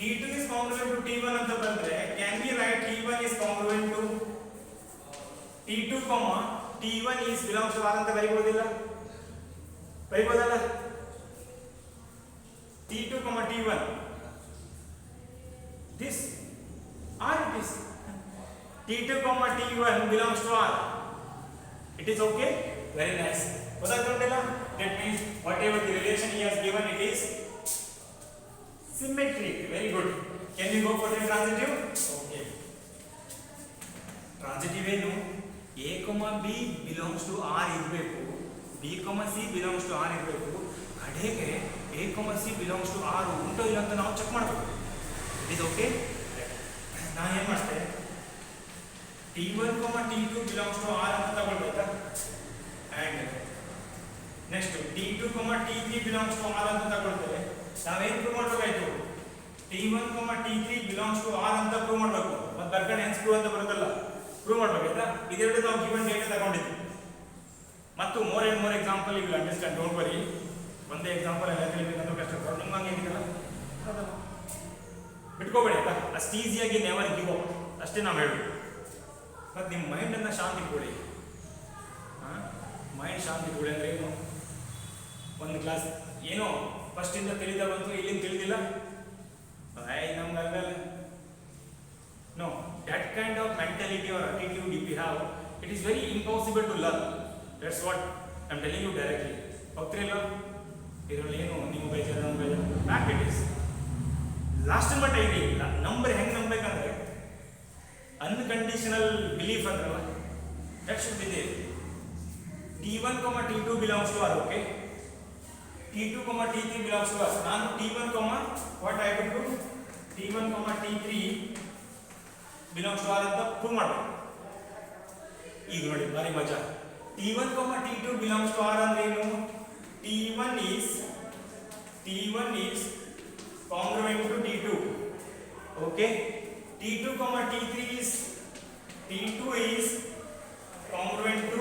T2 is congruent to T1 ಅಂತ ಬಂದ್ರೆ can we write T1 is congruent to T2, T1 is belongs to R ಅಂತ ಬರೀಬಹುದಿಲ್ಲ? ಬರೀಬಹುದಲ್ಲ? T2, T1 this R it is. T2, T1 belongs to R. It is okay? Very nice. That means whatever the relation he has given, it is symmetric. Very good. Can we go for the transitive? Okay. Transitive ಏನು? A, B belongs to R ಇರಬೇಕು, B, C belongs to R ಇರಬೇಕು. ಕಡೆಗೆ A, C belongs to R ಉಂಟೋ ಇಲ್ಲ ಅಂತ ನಾವು check ಮಾಡಬೇಕು. It is okay? ನಾನು ಏನು ಮಾಡ್ತೇನೆ? T1, T2 belongs to R ಅಂತ ತಗೊಳ್ಬೇಕಾ? And next T2, T3 belongs to R ಅಂತ ತಗೊಳ್ತೇವೆ. ನಾವೇನು ಪ್ರೂವ್ ಮಾಡಬೇಕಾಯ್ತು? T1, T3 belongs to R ಅಂತ ಪ್ರೂವ್ ಮಾಡಬೇಕು. ಮತ್ತೆ ಬರ್ಕಡೆ ಹೆನ್ಸ್ ಪ್ರೂವ್ ಅಂತ ಬರುತ್ತಲ್ಲ, ಪ್ರೂವ್ ಮಾಡಬೇಕಾಯ್ತಾ? ಇದೆರಡು ನಾವು ಗಿವನ್ ಡೇಟಾ ತಗೊಂಡಿದ್ವಿ. ಮತ್ತು more and more example you will understand. Don't worry, ಒಂದೇ ಎಕ್ಸಾಂಪಲ್ ಎಲ್ಲ ತಿಳಿಬೇಕಂತ ಕಷ್ಟ. ನಿಮ್ಗೆ ಹಂಗೆ ಏನಿಲ್ಲ, ಬಿಟ್ಕೋಬೇಡಿ ಆಯ್ತಾ? ಅಷ್ಟು ಈಸಿಯಾಗಿ ನೆವರ್ ಗಿವ್ ಅಪ್, ಅಷ್ಟೇ ನಾವು ಹೇಳೋದು. ಮತ್ತು ನಿಮ್ಮ ಮೈಂಡನ್ನು ಶಾಂತಿ ಕೊಡಿ. ಮೈಂಡ್ ಶಾಂತಿ ಕೊಡಿ ಅಂದರೆ ಏನು? ಒಂದು ಕ್ಲಾಸ್ ಏನೋ ಫಸ್ಟಿಂದ ತಿಳಿದ ಬಂತು, ಇಲ್ಲಿಂದ ತಿಳಿದಿಲ್ಲ, ನಮ್ಗೆ ಆಗಲ್ಲ. No, that kind of mentality or attitude if you have, it is very impossible to learn. That's what I'm telling you directly. ಹೋಗ್ತಿರಲ್ಲ, ಇದರಲ್ಲಿ ಏನು ನೀವು ಬೇಜಾರು, ನಮ್ಮ ಬೇಜಾರು, ಬ್ಯಾಕ್ ಇಟ್ ಈಸ್ ಲಾಸ್ಟ್ ಮಟ್ಟ ಇದೆ. ನಂಬರ್ ಹೆಂಗೆ ನಂಬಬೇಕಂದ್ರೆ ಅನ್ಕಂಡೀಷನಲ್ unconditional belief ಅಂದ್ರಲ್ಲ, that should be there. T1, T2 belongs to R, okay? T2, T3 belongs to us. ನಾನು T1, what I will do? T1, T3 belongs to R ಅಂತ prove ಮಾಡಬೇಕು. ಈಗ ನೋಡಿ ಬಾರಿ ಮಜಾ. T1, T2 belongs to R ಅಂದ್ರೆ ಏನು? T1 is congruent to T2. Okay? T2, T3 is congruent to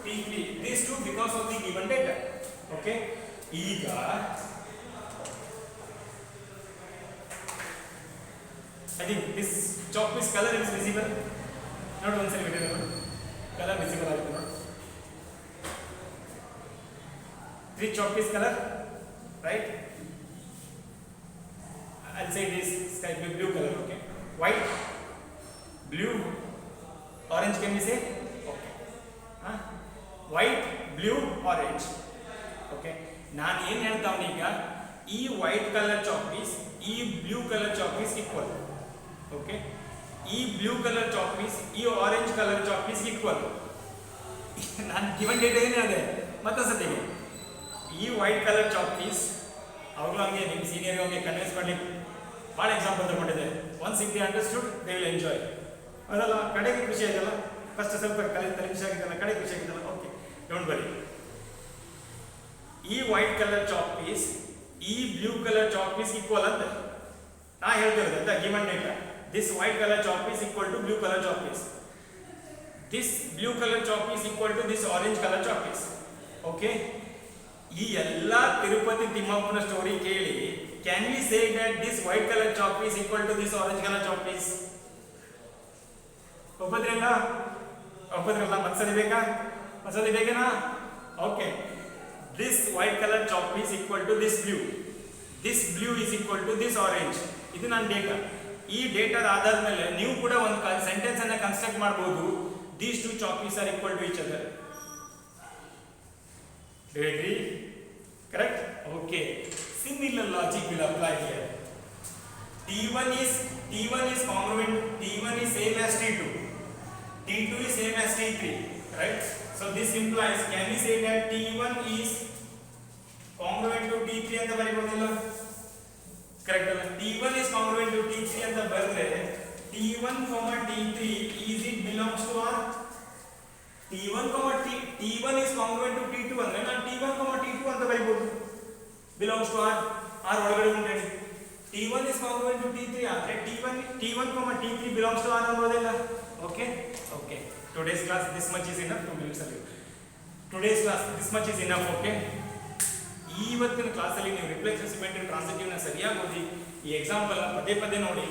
T3. These two because of the given data. Okay? ಈಗ I think this chalk piece color is visible. Not one second video. Color visible ಆಗುತ್ತೆ ನೋಡಿ. Three chalk piece color, right? I'll say this sky blue color, okay? White, blue, orange can we say? Okay. White, blue, orange. Okay. ನಾನು ಏನು ಹೇಳ್ತಾವ್ನಿ ಈಗ, ಈ white colour chalk piece ಈ blue colour chalk piece equal. Okay, ಈ blue colour chalk piece ಈ orange colour chalk piece equal. ನಾನು given data ಏನೇ ಅದೇ ಮತ್ತೆ ಸತಿಗೆ ಈ ವೈಟ್ ಕಲರ್ ಚಾಕ್ ಪೀಸ್ ಅವಾಗಲೂ ಹಂಗೆ ನಿಮ್ಮ ಸೀನಿಯರ್ ಹಂಗೆ ಕನ್ವಿನ್ಸ್ ಮಾಡ್ಲಿಕ್ಕೆ ಭಾಳ ಎಕ್ಸಾಂಪಲ್ ತಗೊಂಡಿದೆ. Once if they understood they will enjoy. ಅದಲ್ಲ ಕಡೆಗೆ ಖುಷಿ ಆಯ್ತಲ್ಲ, ಫಸ್ಟ್ ಸ್ವಲ್ಪ ಕಲಿತ ಖುಷಿ ಆಗಿದ್ದಲ್ಲ, ಕಡೆ ಖುಷಿ ಆಗಿದ್ದಲ್ಲ. Okay, don't worry. ಈ ವೈಟ್ ಕಲರ್ ಚಾಕ್ ಪೀಸ್ ಈ blue colour chalk piece equal ಅಂತ ನಾ ಹೇಳ್ತಿರೋದು ಅಂತ given data. This white colour chalk piece equal to blue colour chalk piece. This blue colour chalk piece equal to this orange colour chalk piece. Okay, ಈ ಎಲ್ಲ ತಿರುಪತಿ ತಿಮ್ಮಪ್ಪನ story ಕೇಳಿ can we say that this white colour chalk piece equal to this orange colour chalk piece? ಒಪ್ಪದ್ರಲ್ಲ ಮತ್ಸದಿ ಬೇಕಾ? ಮತ್ಸದಿ ಬೇಕೇನಾ? Okay, this white color chalk piece equal to this blue is equal to this orange. ಇದು ನನ್ನ data. ಈ ಡೇಟಾದ ಆಧಾರದ ಮೇಲೆ ನೀವು ಕೂಡ ಒಂದು ಸೆಂಟೆನ್ಸ್ ಅನ್ನ ಕನ್ಸ್ಟ್ರಕ್ಟ್ ಮಾಡಬಹುದು. these two chalk pieces are equal to each other. Do you agree? Correct? Okay, similar logic will apply here. T1 is congruent, T1 is same as T2, T2 is same as T3, right? So this implies, can we say that T1 is congruent to T3 ಅಂತ ಬರೀಬಹುದಿಲ್ಲ? Correct ಅಲ್ಲ? T1 is congruent to T3 ಅಂತ ಬರೆದ್ರೆ T1, T3 is it belongs to R? T1 is congruent to T2 ಅಂದ್ರೆ ನಾನು T1, T2 ಅಂತ ಬರೀಬಹುದು. belongs to R ಒಳಗಡೆ ಉಂಟು. T1 is congruent to T3 ಅಂದ್ರೆ T1, T3 belongs to R ಅನ್ನೋದಿಲ್ಲ. Okay? Okay. Today's class this much is enough. 2 minutes ಅಲ್ಲಿ. Today's class this much is enough. Okay? ಇವತ್ತಿನ ಕ್ಲಾಸಲ್ಲಿ ನೀವು reflexive symmetry transitive ನ ಸರಿಯಾಗಿ ಓದಿ, ಈ ಎಕ್ಸಾಂಪಲ್ ಪದೇ ನೋಡಿ.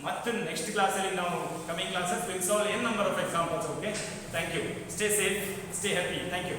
ಮತ್ತು ನೆಕ್ಸ್ಟ್ ಕ್ಲಾಸಲ್ಲಿ ನಾವು coming classes will solve n number of examples. Okay? Thank you. Stay safe, stay happy. Thank you.